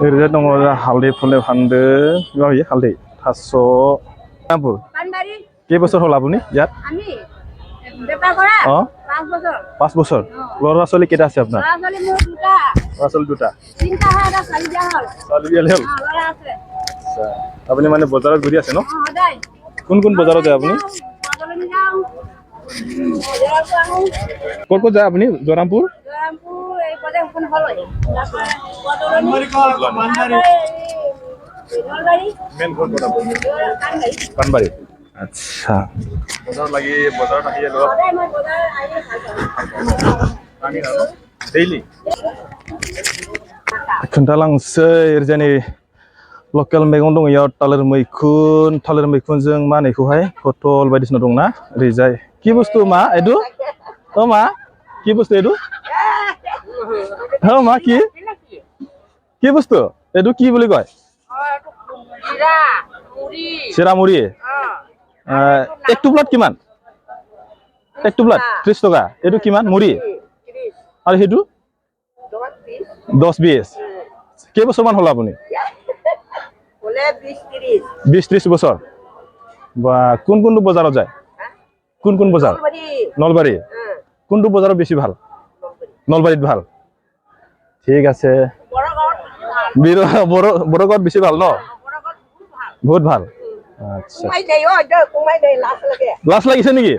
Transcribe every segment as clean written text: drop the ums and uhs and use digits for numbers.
ओरैजाय दङ हालदै फुलदै फानदों माबायो हालदै थास' नामपुर কেইবছৰ হ'ল আপুনি ইয়াত অ 5 বছৰ ল'ৰা ছোৱালী কেইটা আছে আপোনাৰ ল'ৰা ছোৱালী দুটা ছোৱালী বিয়া হ'ল আচ্ছা আপুনি মানে বজাৰত ঘূৰি আছে ন কোন কোন বজাৰত যায় আপুনি ক'ত ক'ত যায় আপুনি জয়ৰামপুৰ পানবাৰী আচ্ছা বজাৰত লাগি বজাৰত আহি ডেইলি खोन्थालांसै ओरैजाय लकेल मैगं दङ इयाव थालिर मैखुनजों मा होनो बेखौहाय पटल बायदिसिना दंना ओरैजाय কি বস্তু মা এডু ও মা কি বস্তু এডু হ্যাঁ মা কি বস্তু এডু কি বুলি কয় চিৰা মুড়ি এক টুপলাত কিমান এক টুপলাত 30 টকা এডু কিমান মুড়ি আৰু হেডু 10 20 কেইবছৰ মান হ'ল আপুনি হলে 20 30 বছৰ বা কোন কোন বজাৰত যায় কোন বজাৰ নলবাৰী কোনটো বজাৰত বেছি ভাল নলবাৰীত ভাল ঠিক আছে বড়গাঁৱত বেছি ভাল ন বহুত ভাল আচ্ছা লাজ লাগিছে নেকি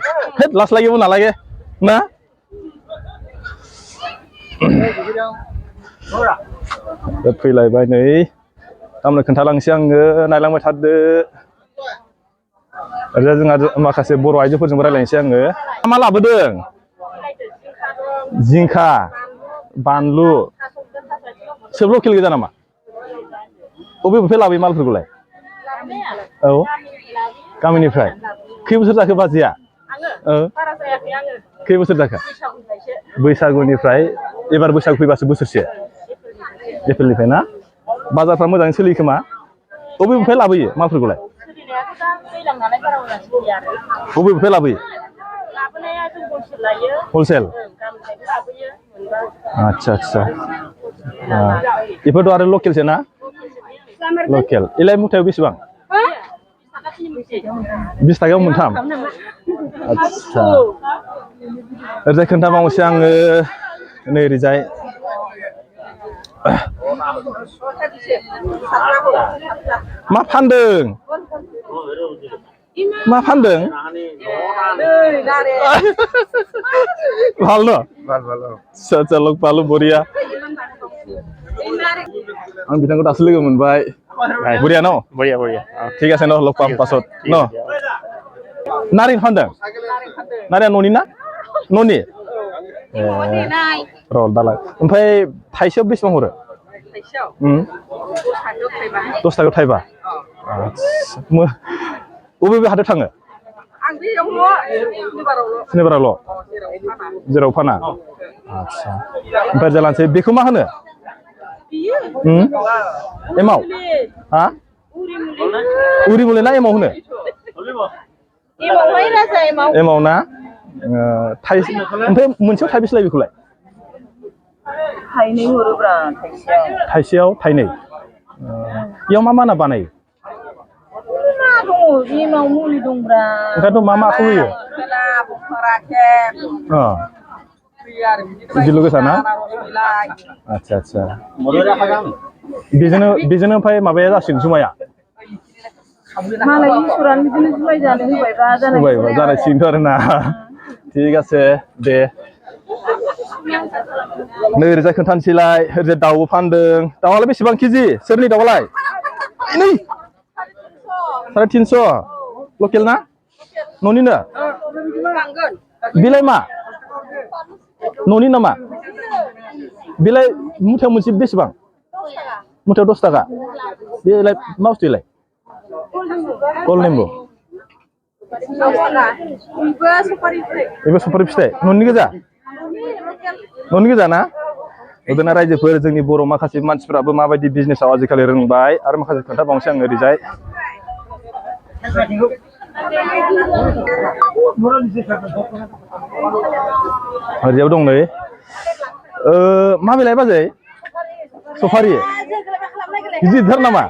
লাজ লাগিব নালাগে না फैलायबाय नै तामनो खोन्थालांसै आङो नायलांबाय थादो ओरैजा जोंहा माखासे बर' आइजोफोरजोंबो रायलायनोसै आङो मा लाबोदों जिंखा बानलु सोब लकेल गोजा नामा बबेनिफ्राय लाबोयो मालफोरखौलाय औ गामिनिफ्राय खै बोसोर जाखो बाजैया खै बोसोर जाखो बैसागुनिफ्राय एबार बैसागु फैबासो बोसोरसे एप्रिलनिफ्राय ना बाजारफ्रा मोजाङै सोलियो खोमा बबेनिफ्राय लाबोयो मालफोरखौलाय बबेनिफ्राय लाबोयो हलसेल आच्छा आच्छा बेफोरथ' आरो लकेलसो ना लकेल इलाय मुथायाव बेसेबां 20 टाकायाव मोनथाम आच्छा ओरैजाय खोन्थाबावनोसै आङो नै ओरैजाय मा फानदों ভাল ন আচ্ছা লগ পালো বঢ়িয়া आं बिथांखौ दासो लोगो मोनबाय बঢ়िया न बঢ়िया ঠিক আছে ন লগ পাম পাছত ন नारें फानदों नारें न'नि ना न'नि र' दालाय ओमफ्राय थाइसेयाव बेसेबां हरो थाइसेयाव 10 टाकायाव थाइबा आच्छा बबे हाथायाव थाङो आं बेयावल' स्निबारावल' जेराव फाना आच्छा ओमफ्राय जालांसै बेखौ मा होनो एमाव हा उरि मुलि ना एमाव होनो एमाव ना ओमफ्राय मोनसेयाव थाइबेसे लायो बेखौलाय थाइनै हरोब्रा थाइसेयाव थाइनै इयाव मा ना बानायो एमाव मुलि दंब्रा ओंखायनोथ' माखौ होयो बिदिल' गोसा ना आच्छा आच्छा बेजोंनो ओमफ्राय माबाया जासिगोन जुमाया मालाय इसोरानो बिदिनो जुमाय जानो होबायबा जानायसिगोनथ' आरोना ঠিক আছে दे नै ओरैजाय खोन्थानोसैलाय ओरैजाय दाउ फानदों दाउआलाय बेसेबां केजि सोरनि दाउआलाय नै 350 लकेल ना न'निनो बिलाय मा न'नि नामा बिलाय मुथायाव मोनसे बेसेबां मुथायाव 10 टाका बेलाय मा बुस्थुलाय कल नेम्बु सफारि फिथाइ न'नि गोजा ना उदना रायजोफोर जोंनि बर' माखासे मानसिफ्राबो माबायदि बिजनेसाव आजिखालि रोंबाय आरो माखासे खोन्थाबावनोसै आं ओरैजाय ओरैजायबो दं नै मा बिलाय बाजै सफारि गिदिरथार नामा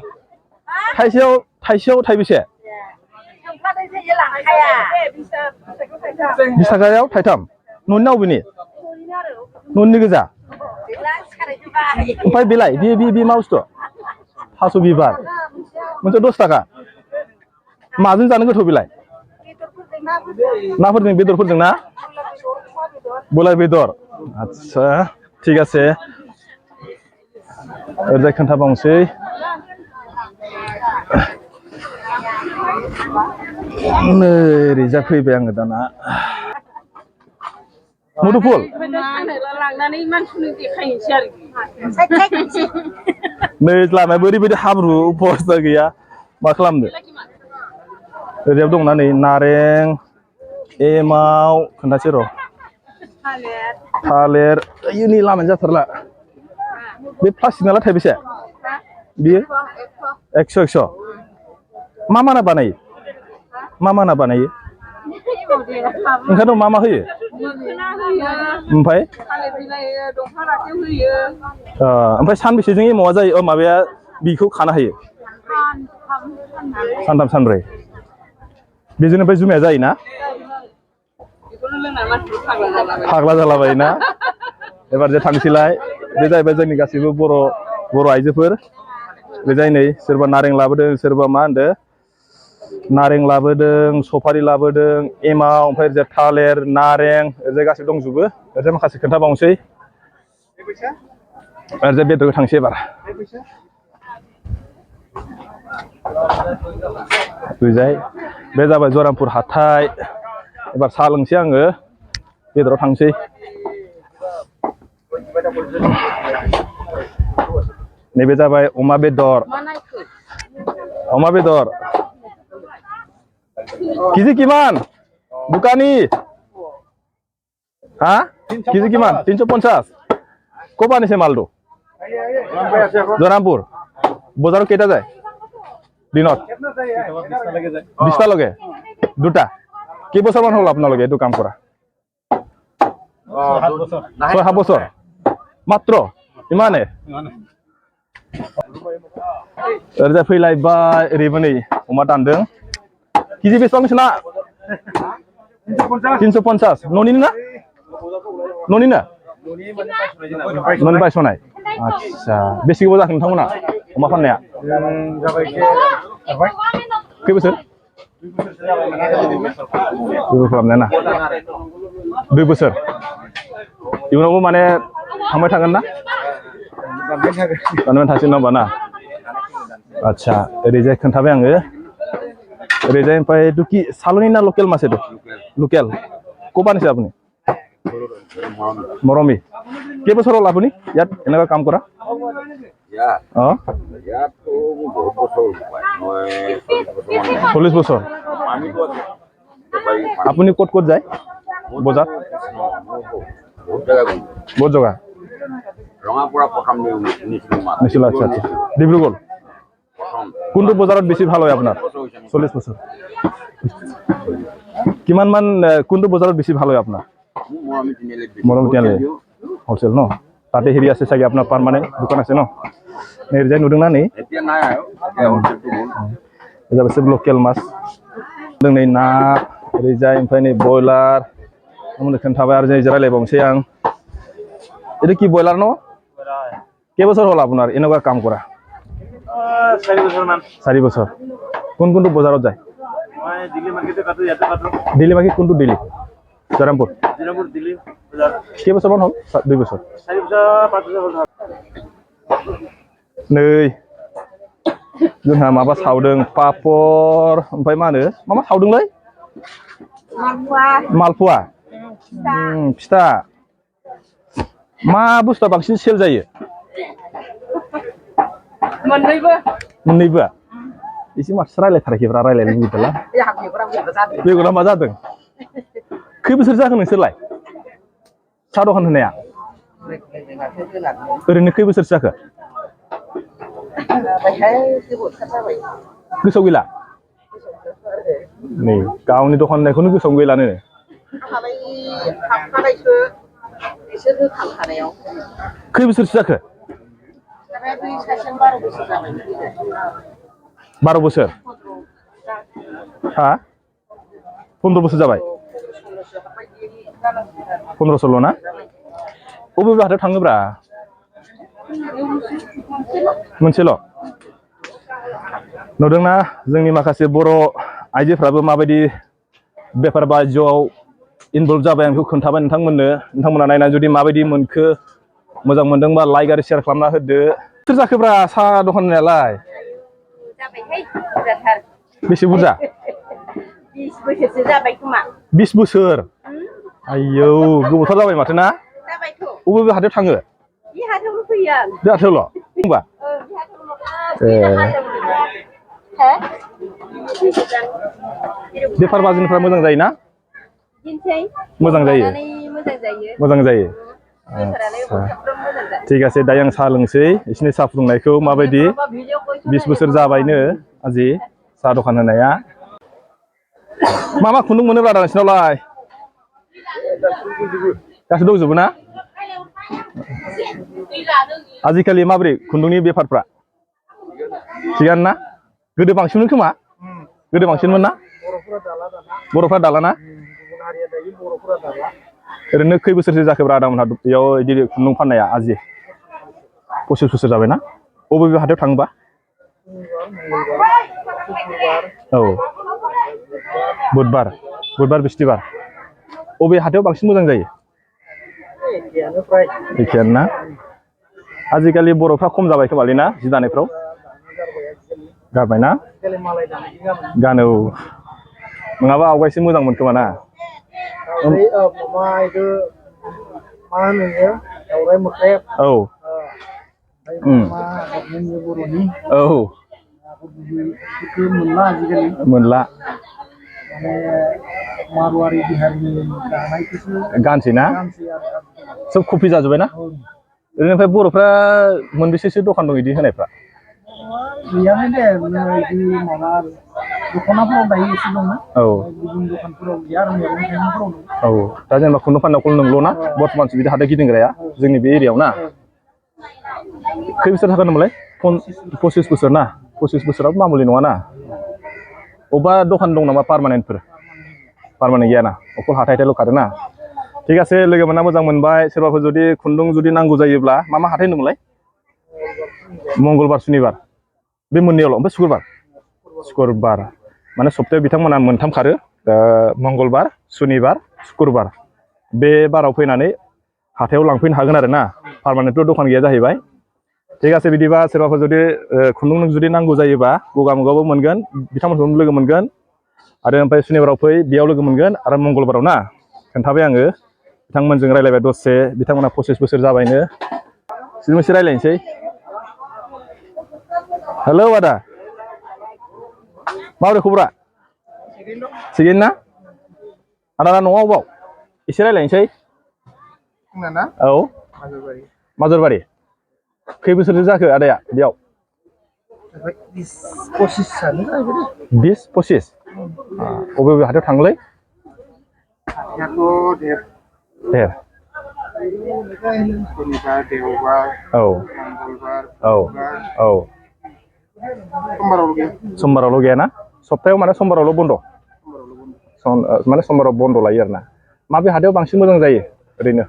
थाइसेयाव थाइबेसे 20 थाखायाव थाइथाम न'नि ना अबेनि न'नि गोजा ओमफ्राय बेलाय बे मा बुस्थु थास' बिबार मोनसे 10 थाखा माजों जानो गोथाव बेलाय नाफोरजों बेदरफोरजों ना बयलार बेदर आच्छा ठीक আছে ओरैजाय खोन्थाबावनोसै नै ओरैजा फैबाय आङो दाना मुदुफुल नै लामाया ओरैबायदि हाब्रु अबस्था गैया मा खालामनो ओरैयाव दंना नै नारें एमाव खोन्थासै र' थालिर नै लामायानो जाथारला बे प्लास्टिक नालाय थाइबेसे बियो 100 मा ना बानायो ओंखायनोथ' मा होयो ओमफ्राय ओमफ्राय सानबेसेजों एमावा जायो माबाया बिखौ खानो हायो सानथाम सानब्रै बेजोंनो ओमफ्राय जुमाया जायोना फाग्ला जालाबायोना एबार जे थांसैलाय बे जाहैबाय जोंनि गासैबो बर' आइजोफोर बेजाय नै सोरबा नारें लाबोदों सोरबा मा होनदों नारें लाबोदों सफारि लाबोदों एमाव ओमफ्राय ओरैजाय थालिर नारें ओरैजाय गासैबो दंजोबो ओरैजाय माखासे खोन्थाबावनोसै ओरैजाय बेदरखौ थांसै एबार ओरैजाय बे जाबाय जरामपुर हाथाय एबार साहा लोंसै आङो बेदराव थांसै नैबे जाबाय अमा बेदर केजि किमान दुकानी हाँ केजि किमान 350 कब आने से माल दो जरामपुर बजार केटा जाए दिनत 20 लगे दुटा कि बছৰ মান হল আপোনালোকে এইটো কাম কৰা 6-7 বছৰ মাত্ৰ ইমানে ओरैजाय फैलायबाय ओरैबो नै अमा दानदों केजि बेसेबां नोंसोरना 350 न'निनो बायस'नाय आच्छा बेसे गोबाव जाखो नोंथांमोना अमा फाननाया खै बोसोर खालामनाय ना 2 बोसोर इयुनावबो माने थांबाय थागोन ना दानबाय थासिगोन होमबा ना आच्छा ओरैजाय खोन्थाबाय आङो ओरैजाय ओमफ्राय दुखि सालनी ना लोकेल मास এইটো লোকেল ক'ৰ আনিছে আপুনি মৰমী কেইবছৰ হ'ল আপুনি ইয়াত এনেকুৱা কাম কৰা অঁ 40 বছৰ আপুনি ক'ত যায় বজাৰ বহুত জেগা ৰঙাপুৰা প্ৰথম নিছিল আচ্ছা আচ্ছা ডিব্ৰুগড় কোনটো বজাৰত বেছি ভাল হয় আপোনাৰ 40 বছৰ কিমান মান কোনটো বজাৰত বেছি ভাল হয় আপোনাৰ মৰমী তিনিআলি হলচেল ন তাতে হেৰি আছে চাগে আপোনাৰ পাৰমানেন্ট দোকান আছে ন নেৰজাই নুদুংনা नै এতিয়া নাই হলচেলটো এটা আছে লোকেল মাছ नै ना ओरैजाय ओमफ्राय नै बयलार आंनो खोन्थाबाय आरो जों रायलायबावनोसै आं এটা কি বয়লার ন কেইবছৰ হ'ল আপোনাৰ এনেকুৱা কাম কৰা 4 বছৰ কোনটো বজাৰত যায় মই দিল্লী মাৰ্কেটে কাটো ইয়াতে কাটো দিল্লী মাৰ্কেট কোনটো দিল্লী জৰামপুৰ দিল্লী বজাৰ কেইবছৰ মান হ'ল 2 বছৰ 4 বছৰ 5 বছৰ হ'ল नै जोंहा माबा सावदों पापर ओमफ्राय मा होनो मा सावदोंलै मालपुवा फिथा मा बुस्थुआ बांसिन सेल जायो मोननैबो एसे माथो रायलायथाराखैब्रा रायलायनो लुबैदोंला बेगरा मा जादों खै बोसोर जाखो नोंसोरलाय साहा दखान होनाया ओरैनो खै बोसोर जाखो गोसोआव गैला नै गावनि दखान होनायखौनो गोसोआव गैलानो खै बोसोरसो जाखो 12 बोसोर हा 15 बोसोर जाबाय 15-16 ना बबे हाथायाव थाङोब्रा मोनसेल' नुदोंना जोंनि माखासे बर' आइजोफ्राबो माबायदि बेफार बायजोआव इनभल्भ जाबाय आं बेखौ खोन्थाबाय नोंथांमोना नायनानै जुदि माबायदि मोनखो मोजां मोनदोंबा लाइक आरो शेयार खालामना होदो सोर जाखोब्रा साहा दखान होनायालाय बेसे बुरजा 20 बोसोरसो जाबाय खोमा 20 बोसोर आयौ गोबावथार जाबाय माथो ना जाबायथ' बबे हाथायाव थाङो बे हाथायावनो फैयो आं बे हाथायावल' होनबा बेफार बाजिनिफ्रा मोजां जायोना मोजां जायो मोजां जायो ঠিক আছে दायो आं साहा लोंसै बिसोरनि साहा फुदुंनायखौ माबायदि 20 बोसोर जाबायनो आजि साहा दखान होनाया मा खुन्दुं मोनो ब्रा नोंसिनावलाय गासिबो दंजोबो ना आजिखालि माबोरै खुन्दुंनि बेफारफ्रा थिगानो ना गोदो बांसिनमोन खोमा गोदो बांसिनमोन ना बर'फ्रा दाला ना ओरैनो खै बोसोरसो जाखोब्रा आदामोनहा बेयाव बिदि खुन्दुं फाननाया आजि 25 बोसोर जाबायना बबे हाथायाव थाङोबा औ बुधबार बिस्थिबार बबे हाथायाव बांसिन मोजां जायो एखेयानो ना आजिखालि बर'फ्रा खम जाबाय खोमालै ना जि दानायफ्राव गारबायना गानो नङाबा आवगायसो मोजांमोन खोमा ना औ मोनला गानसै ना सब कपि जाजोब्बाय ना ओरैनिफ्राय बर'फ्रा मोनबेसेसो दखान दं बिदि होनायफ्रा गैयानो दे बिदि माबा दख'नाफोराव दायो एसे दङ औ गुबुन दखानफोराव गैया आरो मैगं थाइगंफोराव दं औ दा जेनेबा खुन्दुं फाननायाव नोंल' ना बर्थमानसो बिदि हाथाय गिदिंग्राया जोंनि बे एरियायाव ना खै बोसोर थागोन होनबालाय 25 बोसोर ना 25 बोसोराबो मामुलि नङा ना अबेबा दखान दं नामा पार्मानेन्टफोर पार्मानेन्ट गैयाना अखल हाथाइल' खारो ना ঠিক আছে लोगो मोनना मोजां मोनबाय सोरबाफोर जुदि खुन्दुं जुदि नांगौ जायोब्ला मा हाथाय होनदोंमोनलाय मंगलबार सुनिबार बे मोननैयावल' ओमफ्राय शुक्रबार माने सप्तायाव बिथांमोना मोनथाम खारो मंगलबार सुनिबार शुक्रबार बे बाराव फैनानै हाथायाव लांफैनो हागोन आरो ना पार्मानेन्टथ' दखान गैया जाहैबाय ঠিক আছে बिदिबा सोरबाफोर जुदि खुन्दुं जुदि नांगौ जायोबा गगामुगावबो मोनगोन बिथांमोनखौ लोगो मोनगोन आरो ओमफ्राय सुनिबाराव फै बेयाव लोगो मोनगोन आरो मंगलबाराव ना खोन्थाबाय आङो बिथांमोनजों रायलायबाय दसे बिथांमोना 25 बोसोर जाबायनो मोनसे रायलायनोसै हेलौ आदा माबोरै खबरा थिगैनो ना आदा न'आव अबाव एसे रायलायनोसै औ माजरबारि खै बोसोरसो जाखो आदाया बेयाव 20-25 बबे हाथायाव थाङोलै देर औ औ औ समबारावल' गैया ना सप्तायाव माने समबारावल' बन्द माने समबाराव बन्द लायो आरो ना माबे हाथायाव बांसिन मोजां जायो ओरैनो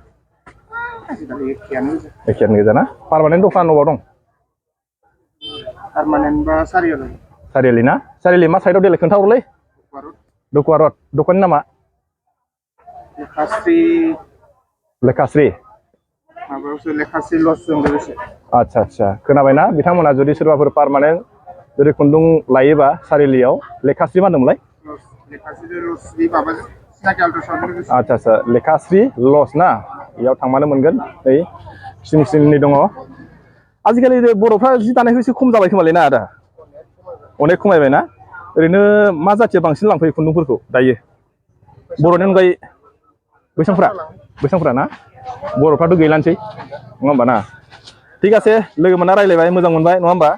एखेयानो गोजा ना पार्मानेन्ट दखान अबाव दं पार्मानेन्ट बा सारियालि ना सारियालि मा साइडआव देलाय खोन्थाहरलै दकुवा रड दखाननि नामा लेखाश्री आच्छा आच्छा खोनाबायना बिथांमोना जुदि सोरबाफोर पार्मानेन्ट जुदि खुन्दुं लायोबा सारियालियाव लेखाश्री मा होनदोंमोनलाय आच्छा आच्छा लेखाश्री लज ना बेयाव थांबानो मोनगोन नै सिनि दङ आजिखालि बर'फ्रा जि दानायखौ एसे खम जाबाय खोमालै ना आदा अनेक खमायबाय ना ओरैनो मा जाथिया बांसिन लांफैयो खुन्दुंफोरखौ दायो बर'नि अनगायै बैसांफ्रा ना बर'फ्राथ' गैलानोसै नङा होमबा ना ঠিক আছে लोगो मोनना रायलायबाय मोजां मोनबाय नङा होमबा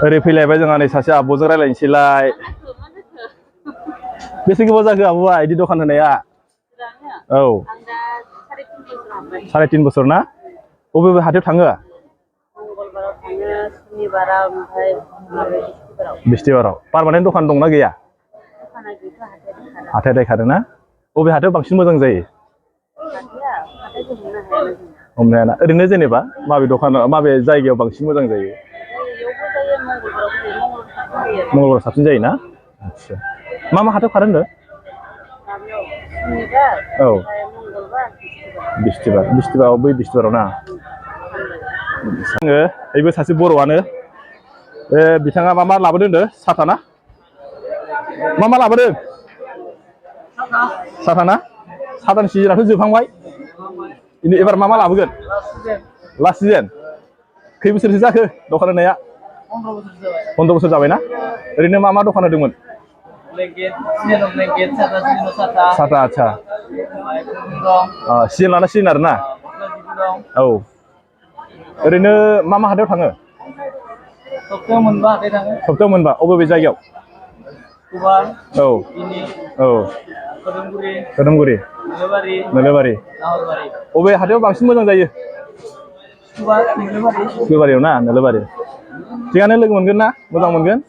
ओरै फैलायबाय जोंहा नै सासे आब'जों रायलायनोसैलाय बेसे गोबाव जाखो आब'आ बिदि दखान होनाया औ 3.5 बोसोर ना बबे हाथायाव थाङो मंगलबाराव थाङो सुनिबाराव ओमफ्राय माबा बिस्थिबाराव बिस्थिबाराव पारमानेन्ट दखान दंना गैया दखाना गैथ'आ हाथाय दखाना हाथाय देखादों ना बबे हाथायाव बांसिन मोजां जायो हाथाया हाथायखौ हमनो हाया जों हमनो हायाना ओरैनो जेनेबा माबे दखानाव माबे जायगायाव बांसिन मोजां जायो बेयावबो जायो मंगलबारावबो जायो मंगलबाराव साबसिन जायोना आदसा मा हाथायाव खारो होनदों माबायाव सुनिबार औ ओमफ्राय मंगलबार बिस्थिबार बिस्थिबाराव बै बिस्थिबाराव ना आङो बेबो सासे बर'आनो बे बिथाङा मा लाबोदों होनदों साथा ना मा लाबोदों साथा ना साथानि सिजोनाथ' जोबहांबाय एबार मा लाबोगोन लास्ट सिजोन खै बोसोरसो जाखो दखान होनाया 15 बोसोर जाबायना ओरैनो मा दखान होदोंमोन साथा आदसा सिजोन लाना सिजोन आरोना औ ओरैनो मा हाथायाव थाङो सप्तायाव मोनबा हाथाय थाङो सप्तायाव मोनबा बबे जायगायाव औ औ खोदोमगुरि नोलोबारि बबे हाथायाव बांसिन मोजां जायो सुक्रुबारियाव ना नोलोबारि थिगानो लोगो मोनगोन ना मोजां मोनगोन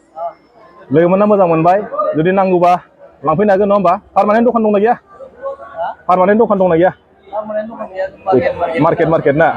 लोगो मोनना मोजां मोनबाय जुदि नांगौबा लांफैनो हागोन नङा होमबा पारमानेन्ट दखान दंना गैया पारमानेन्ट दखान दंना गैया मार्केट ना